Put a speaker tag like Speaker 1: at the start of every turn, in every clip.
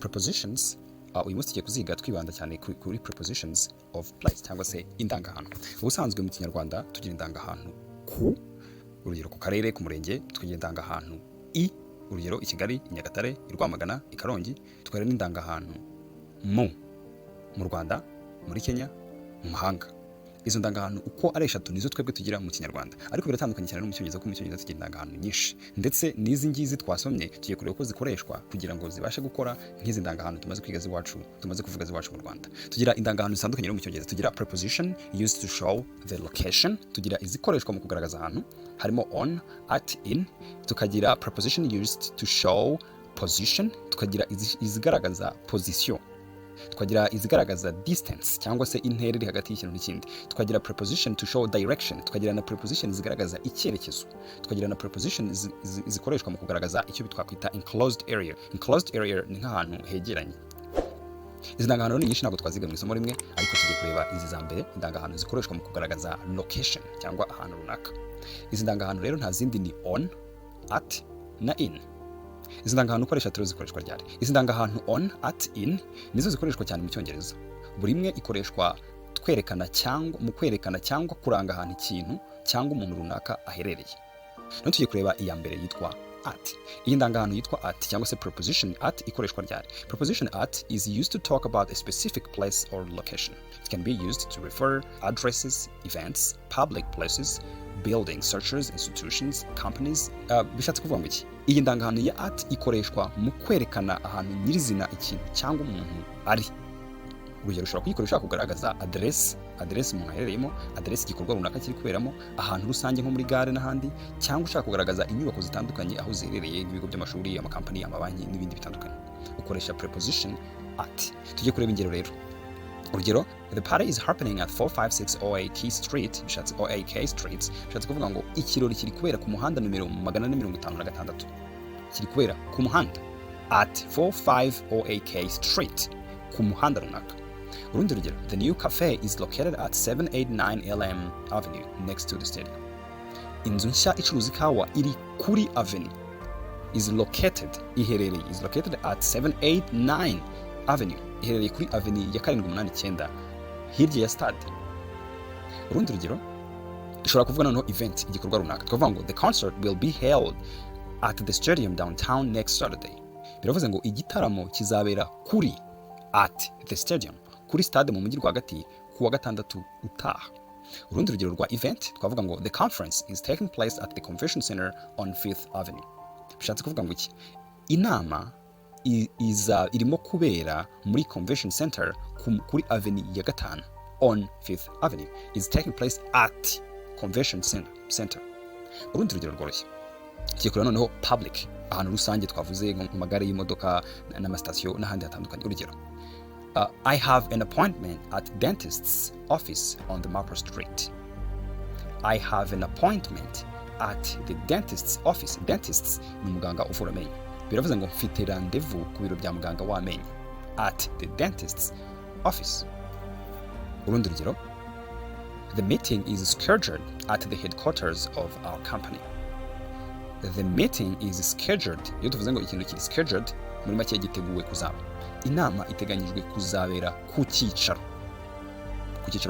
Speaker 1: prepositions uyu munsi tugiye kuziga twibanda cyane kuri prepositions of place cyangwa se indangahantu. Ubusanzwe mu kinyarwanda tugira indangahantu ku, urugero ku karere, ku murenge, tukagira indangahantu i, urugero i Kigali, i Nyagatare, i Rwamagana, i Karongi, tukagira n'indangahantu mu Rwanda, muri Kenya, mu mahanga. Izo ndangahantu uko ari eshatu nizo twebwe tugira mu kinyarwanda, ariko biratandukanye cyane no mu cyongereza, kuko mu cyongereza tugira indangahantu nyinshi, ndetse n'izi ngizi twasomye tugiye kureba uko zikoreshwa kugira ngo zibashe gukora nk'izi ndangahantu tumaze kwiga z'iwacu, tumaze kuvuga z'iwacu mu Rwanda. Tugira indangahantu zitandukanye no mu cyongereza. Tugira preposition used to show the location, tugira izikoreshwa mu kugaragaza ahantu harimo on, at, in. Tukagira preposition used to show position, tukagira izigaragaza position, tukagira izigaragaza distance cyangwa se intera iri hagati y'ikintu n'ikindi. Tukagira preposition to show direction, tukagira na preposition zigaragaza icyerekezo, tukagira na preposition zikoreshwa mu kugaragaza icyo twakwita enclosed area. Enclosed area ni nk'ahantu hegeranye. Izi ndangahantu ni nyinshi, ntabwo twaziga mu isomo rimwe, ariko tugiye kureba izi za mbere, indangahantu zikoreshwa mu kugaragaza location cyangwa ahantu runaka. Izi ndangahantu rero nta zindi ni on, at na in. Izi ndangahantu ukoresha tero zikoreshwa ryari? Izi ndangahantu on, at, in nizo zikoreshwa cyane mu cyongereza. Buri imwe ikoreshwa mu kwerekana cyangwa kuranga ahantu ikintu cyangwa umuntu runaka aherereye. None tugiye kureba iya mbere yitwa at. Iyi ndangahantu yitwa at cyangwa se preposition at ikoreshwa ryari? Preposition at is used to talk about a specific place or location. It can be used to refer addresses, events, public places, buildings, structures, institutions, companies. Bishatse kuvuga ngo iki? Iyi ndangahantu ya at ikoreshwa mu kwerekana ahantu nyirizina ikintu cyangwa umuntu ari. Urugero, ushobora kuyikoresha kugaragaza address umuntu aherereyemo, address igikorwa runaka kiri kuberamo, ahantu rusange nko muri gare n'ahandi, cyangwa ushaka kugaragaza inyubako zitandukanye aho ziherereye, nk'ibigo by'amashuri, amakampani, amabanki n'ibindi bitandukanye. Ukoresha preposition at. Tugiye kureba ingero rero. Urugero, the party is happening at 456 OAK Street, bishatse OAK Street, bishatse kuvuga ngo ikirori kiri kubera ku muhanda numero 456. Kiri kubera ku muhanda at 45 OAK Street, ku muhanda runaka. Urundi rugero, the new cafe is located at 789 LM Avenue next to the stadium. Inzu nshya icuruza ikawa iri kuri avenue. Is located at 789 Avenue, iherereye kuri avenue ya 789 hirya ya stade. Urundi rugero, dushobora kuvuga noneho event, igikorwa runaka. Tukavuga ngo the concert will be held at the stadium downtown next Saturday. Biravuze ngo igitaramo kizabera kuri at the stadium, kuri stade mu mujyi rwagati ku wa gatandatu utaha. Urundi rugero rwa event, twavuga ngo the conference is taking place at the convention center on 5th Avenue. Bishatse kuvuga ngo iki? Inama irimo kubera muri convention center kuri avenue ya gatanu on 5th Avenue, is taking place at convention center. Urundi rugero rworoshye, tugiye kureba noneho public, ahantu rusange twavuze nko magare y'imodoka n'amasitasiyo n'ahandi hatandukanye. Urugero, I have an appointment at dentist's office on the Maple Street. I have an appointment at the dentist's office. Dentists ni muganga uvura amenyo. Biravuze ngo mfite rendezvous ku biro bya muganga w'amenyo at the dentist's office. Urundi rugero, the meeting is scheduled at the headquarters of our company. The meeting is scheduled. Iyo tuvuze ngo ikintu kiri scheduled, muri make giteguwe kuzaba. Inama iteganyijwe kuzabera ku cyicaro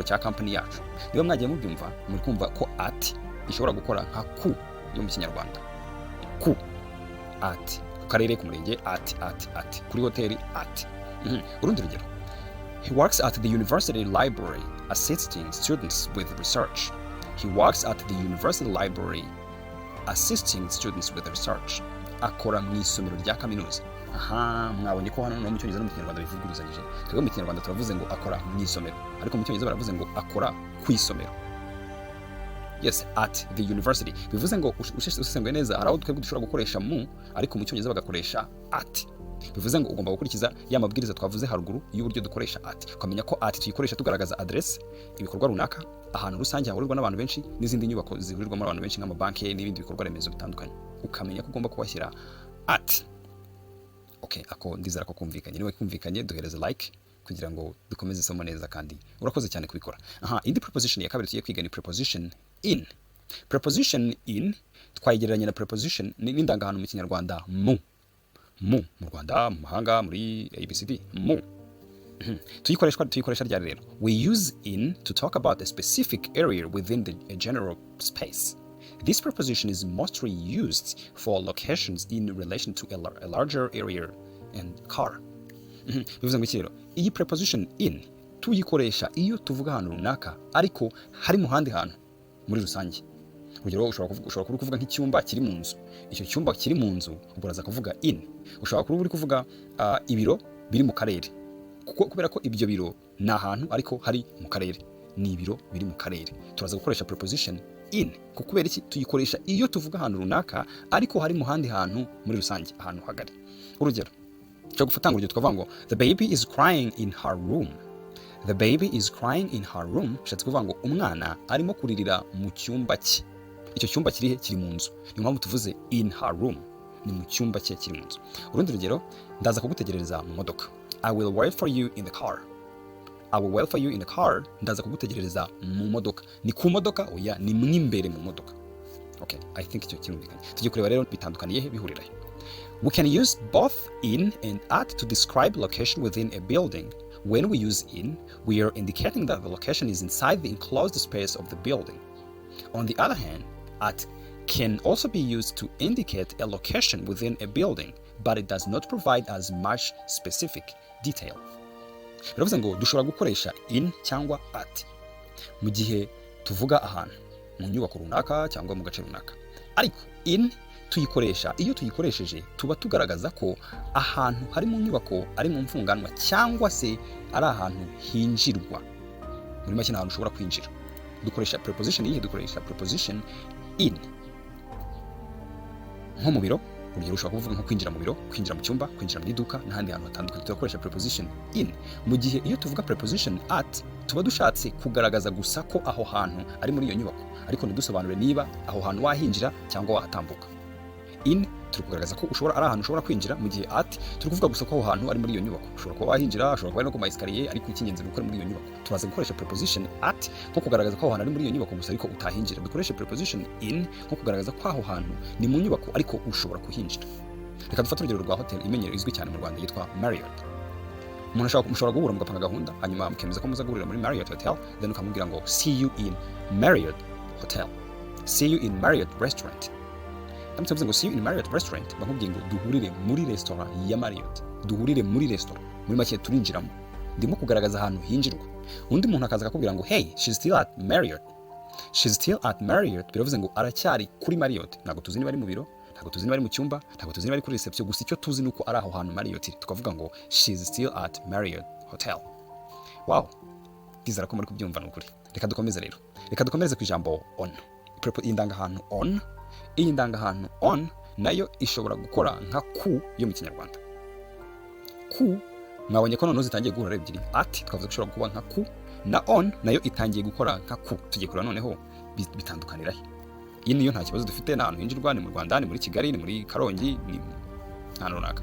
Speaker 1: cya company yacu. Niba mwagiye mubyumva, muri kumva ko at ishobora gukora nka ku yo mu kinyarwanda. Ku, at, ku karere, ku murenge, at, kuri hoteli, at. Urundi rugero, he works at the university library assisting students with research. He works at the university library assisting students with research. Akora mu isomero rya kaminuza. Mwabonye ko hano no mu cyongereza no mu kinyarwanda bivuguruzanyije. Twebwe mu kinyarwanda turavuze ngo akora mu isomero, ariko mu cyongereza baravuze ngo akora ku isomero. Yes, at the university. Bivuze ngo usesenguye neza, hari aho twebwe dushobora gukoresha mu, ariko mu cyongereza bagakoresha at. Bivuze ngo ugomba gukurikiza ya mabwiriza twavuze haruguru y'uburyo dukoresha at. Ukamenya ko at tuyikoresha tugaragaza address, ibikorwa runaka, ahantu rusange hahurirwa n'abantu benshi, n'izindi nyubako zihurirwamo abantu benshi nk'amabanki n'ibindi bikorwa remezo bitandukanye. Ukamenya ko ugomba kubashyira at. Okay, ako ndizera ko kumvikanye. Niba kumvikanye, duhereze like kugira ngo dukomeze isomo neza, kandi urakoze cyane kubikora. Indi preposition ya kabiri tugiye kwiga ni preposition in. Preposition in twayigereranya na preposition n'indangahantu mu kinyarwanda mu. mu Rwanda, mu mahanga, muri ABCD, mu. tuyikoresha ryari rero? We use in to talk about a specific area within a general space. This preposition is mostly used for locations in relation to a larger area and car. Bivuze ngo iki rero? Iyi preposition in tuyikoresha iyo tuvuga ahantu runaka ariko hari mu handi hantu muri rusange. Urugero ushobora kuvuga nk'icyumba kiri mu nzu. Icyo cyumba kiri mu nzu uburaza kuvuga in. Ushobora kuvuga ibiro biri mu karere. Kubera ko ibyo biro ni ahantu ariko hari mu karere. Ni ibiro biri mu karere. Turaza gukoresha preposition in kubera iki tuyikoresha iyo tuvuga ahantu runaka ariko hari mu handi hantu muri rusange, ahantu hagari. Urugero cyo gufata ngo tukavuga ngo the baby is crying in her room. The baby is crying in her room. Shatse kuvuga ngo umwana arimo kuririra mu cyumba cye. Icyo cyumba kiri mu nzu. Ni mpamvu tuvuze in her room. Ni mu cyumba cye kiri mu nzu. Urundi rugero, ndaza kugutegerereza mu modoka. I will wait for you in the car. I will wait for you in the car. Ndaza kugutegerereza mu modoka. Ni ku modoka oya, ni mwimbere mu modoka. Okay, I think icyo kirumvikanye. Tujye kureba rero bitandukaniye he bihurira he. We can use both in and at to describe location within a building. When we use in, we are indicating that the location is inside the enclosed space of the building. On the other hand, at can also be used to indicate a location within a building, but it does not provide as much specific detail. Biravuze ngo dushobora gukoresha in cyangwa at mu gihe tuvuga ahantu mu nyubako runaka cyangwa mu gace runaka. Ariko in tuyikoresha iyo tuyikoresheje tuba tugaragaza ko ahantu hari mu nyubako ari mu mfunganwa cyangwa se ari ahantu hinjirwa. Muri make ahantu ushobora kwinjira. Dukoresha preposition iyi, dukoresha preposition in. Nko mu biro, urugero ushobora kuvuga nko kwinjira mu biro, kwinjira mu cyumba, kwinjira mu iduka n'ahandi hantu hatandukanye. Turakoresha preposition in. Mu gihe iyo tuvuga preposition at tuba dushatse kugaragaza gusa ko aho hantu ari muri iyo nyubako, ariko ntidusobanure niba aho hantu wahinjira cyangwa wahatambuka. In turi kugaragaza ko ari ahantu ushobora kwinjira, mu gihe at turi kuvuga gusa ko aho hantu ari muri iyo nyubako. Ushobora kuba wahinjira, ushobora kuba no ku ma-escalier, ariko icy'ingenzi ni uko ari muri iyo nyubako. Turaza gukoresha preposition at nko kugaragaza ko aho hantu ari muri iyo nyubako gusa ariko utahinjira. Dukoreshe preposition in nko kugaragaza ko aho hantu ni mu nyubako ariko ushobora kuhinjira. Reka dufate urugero rwa hotel imenyerewe izwi cyane mu Rwanda yitwa Marriott. Mushobora guhura mugapanga gahunda hanyuma mukemeza ko muza guhurira muri Marriott Hotel, then ukamubwira ngo see you in Marriott Hotel, see you in Marriott Restaurant. Ndamutse mvuze ngo see you in Marriott Restaurant, bakubwiye ngo duhurire muri restaurant ya Marriott, duhurire muri restaurant. Muri make turinjiramo, ndimo kugaragaza ahantu hinjirwa. Undi muntu akaza akakubwira ngo hey, she's still at Marriott, she's still at Marriott. Biravuze ngo aracyari kuri Marriott. Ntabwo tuzi niba ari mu biro, ntabwo tuzi niba ari mu cyumba, ntabwo tuzi niba ari kuri reception, gusa icyo tuzi nuko ari aho hantu Marriott. Tukavuga ngo she's still at Marriott Hotel. Wow, ndizera ko muri kubyumva n'ukuri. Reka dukomeze rero. Reka dukomeze ku ijambo on. Indangahantu on. Iyi ndangahantu on nayo ishobora gukora nka ku yo mu Kinyarwanda. Ku mwabonye ko noneho zitangiye guhura ebyiri. At twavuze ko ishobora kuba nka ku, na on nayo itangiye gukora nka ku. Tugiye kureba noneho bitandukanira he. Iyi niyo nta kibazo dufite, n'ahantu hinjirwa, ni mu Rwanda, ni muri Kigali, ni muri Karongi, ni ahantu runaka.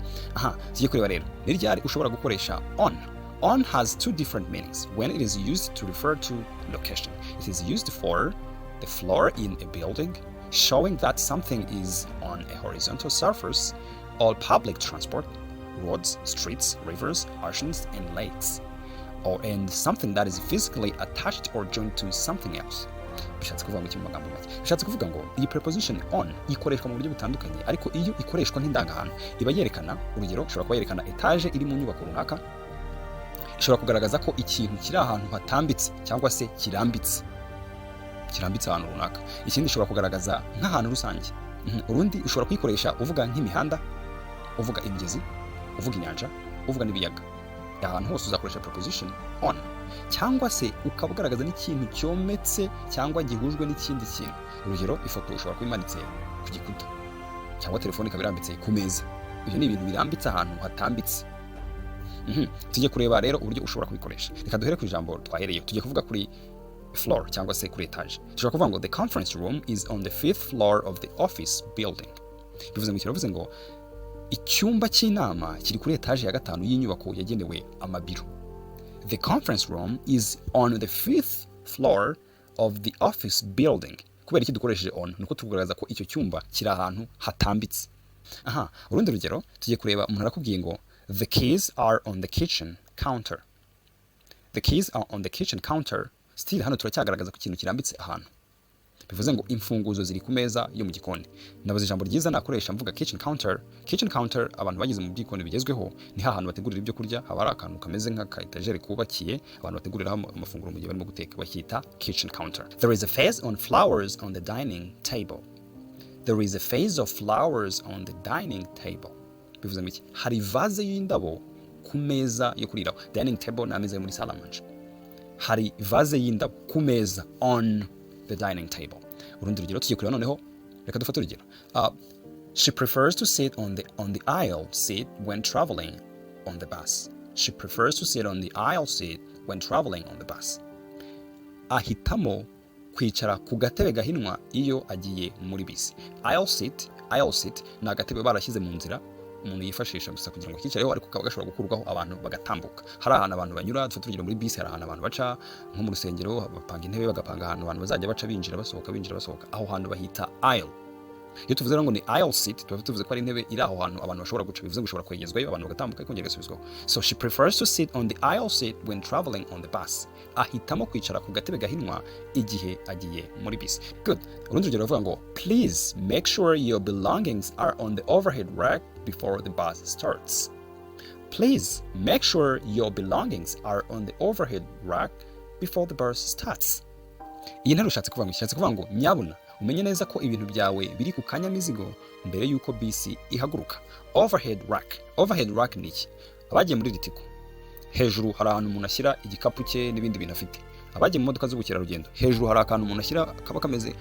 Speaker 1: Tugiye kureba rero ni ryari ushobora gukoresha on. On has two different meanings when it is used to refer to location. It is used for the floor in a building, showing that something is on a horizontal surface, all public transport, roads, streets, rivers, oceans, and lakes, and something that is physically attached or joined to something else. Bishatse kuvuga mu magambo make. Bishatse kuvuga ngo iyi preposition on ikoreshwa mu buryo butandukanye, ariko iyo ikoreshwa nk'indangahantu iba yerekana, urugero ushobora kuba yerekana etage iri mu nyubako runaka, ishobora kugaragaza ko ikintu kiri ahantu hatambitse cyangwa se kirambitse ahantu runaka. Ikindi ishobora kugaragaza nk'ahantu rusange. Urundi ushobora kuyikoresha uvuga nk'imihanda, uvuga imigezi, uvuga inyanja, uvuga n'ibiyaga. Ahantu hose uzakoresha preposition on. Cyangwa se ukabugaragaza n'ikintu cyometse cyangwa gihujwe n'ikindi kintu. Urugero ifoto ushobora kuyimanitse ku gikuta cyangwa telefone ikabirambitse ku meza. Ibyo ni ibintu birambitse ahantu hatambitse. Tujye kureba rero uburyo ushobora kubikoresha. Reka duhere ku ijambo twahereye. Tujye kuvuga kuri floor cyangwa se kuri etage. Tushobora kuvuga ngo the conference room is on the 5th floor of the office building. Bivuze ngo icyumba cy'inama kiri kuri etage ya 5 y'inyubako yagenewe amabiro. The conference room is on the 5th floor of the office building. Kubera iki dukoresheje on nuko tugaragaza ko icyo cyumba kiri ahantu hatambitse. aha urundi rugero tugiye kureba umuntu arakubwiye ngo the keys are on the kitchen counter. The keys are on the kitchen counter. Still hano turacyagaragaza ku kintu kirambitse ahantu, bivuze ngo imfunguzo ziri ku meza yo mu gikoni. Nabuze ijambo ryiza nakoresha mvuga kitchen counter. Kitchen counter abantu bagize mu byikoni bigezweho ni hahantu bategurira ibyo kurya, haba ari akantu kameze nk'aka etajeri kubakiye abantu bateguriraho amafunguro mu gihe barimo guteka, bakita kitchen counter. There is a vase on flowers on the dining table. There is a vase of flowers on the dining table. Bivuze ngo iki? Hari vase y'indabo ku meza yo kuriraho. Dining table ni ameza yo muri salle à manger. Hari vase y'indabo ku meza on the dining table. Urundi rugero tugiye kureba noneho, reka dufate urugero. She prefers to sit on the aisle seat when traveling on the bus. She prefers to sit on the aisle seat when traveling on the bus. Ahitamo kwicara ku gatebe gahinwa iyo agiye muri bisi. Aisle seat ni agatebe barashyize mu nzira umuntu yifashisha gusa kugira ngo kicareho, ariko kaba gashobora gukurwaho abantu bagatambuka. Hari ahantu abantu banyura, dufite urugero muri bisi, hari ahantu abantu baca nko mu rusengero bapanga intebe, bagapanga ahantu abantu bazajya baca binjira basohoka, aho hantu bahita aisle. Iyo tuvuze ngo ni aisle seat, tuvuze ko ari intebe iri aho hantu abantu bashobora guca, bivuze ngo ushobora kwegezwayo abantu bagatambuka ikongera igasubizwaho. So she prefers to sit on the aisle seat when traveling on the bus. Ahitamo kwicara ku gatebe gahinwa igihe agiye muri bisi. Good. Urundi rugero ruvuga ngo please make sure your belongings are on the overhead rack before the bus starts. Please make sure your belongings are on the overhead rack before the bus starts. Iyi nteruro ishatse kuvuga ngo nyabuna umenye neza ko ibintu byawe biri ku kanyamizigo mbere yuko bisi ihaguruka. Overhead rack ni iki? Abagiye muri ritiko, hejuru hari ahantu umuntu ashyira igikapu cye n'ibindi bintu afite. Abagiye mu modoka z'ubukerarugendo, hejuru hari akantu umuntu ashyira kaba kameze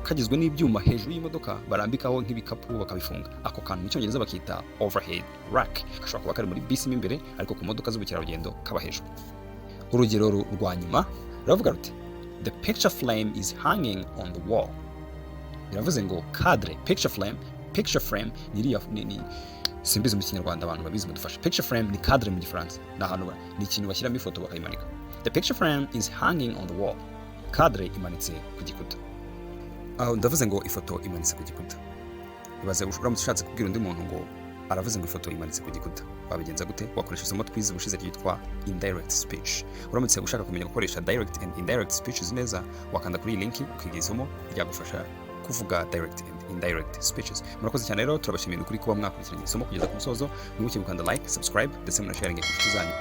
Speaker 1: kagizwe n'ibyuma hejuru y'imodoka barambikaho nk'ibikapu bakabifunga. Ako kantu mu cyongereza bakita overhead rack. Gashobora kuba kari muri bisi mo imbere, ariko ku modoka z'ubukerarugendo kaba hejuru. Urugero rwa nyuma ruravuga ruti the picture frame is hanging on the wall. Biravuze ngo cadre, picture frame ni simbizi mu Kinyarwanda, abantu babizi mudufasha. Picture frame ni cadre mu Gifaransa, ni ahantu ni ikintu bashyiramo ifoto bakayimanika. The picture frame is hanging on the wall. Cadre imanitse ku gikuta. Aho ndavuze ngo ifoto imanitse ku gikuta. Ibaze uramutse ushatse kubwira undi muntu ngo aravuze ngo ifoto imanitse ku gikuta, wabigenza gute? Wakoresha isomo twize ubushize ryitwa indirect speech. Uramutse ushaka kumenya gukoresha direct and indirect speeches neza, wakanda kuri iyi link ukiga isomo ryagufasha kuvuga direct and indirect speeches. Murakoze cyane rero, turabashimiye kuri kuba mwakurikiranye isomo kugeza ku musozo. Mwibuke gukanda like, subscribe ndetse munasharinge ku nshuti zanyu.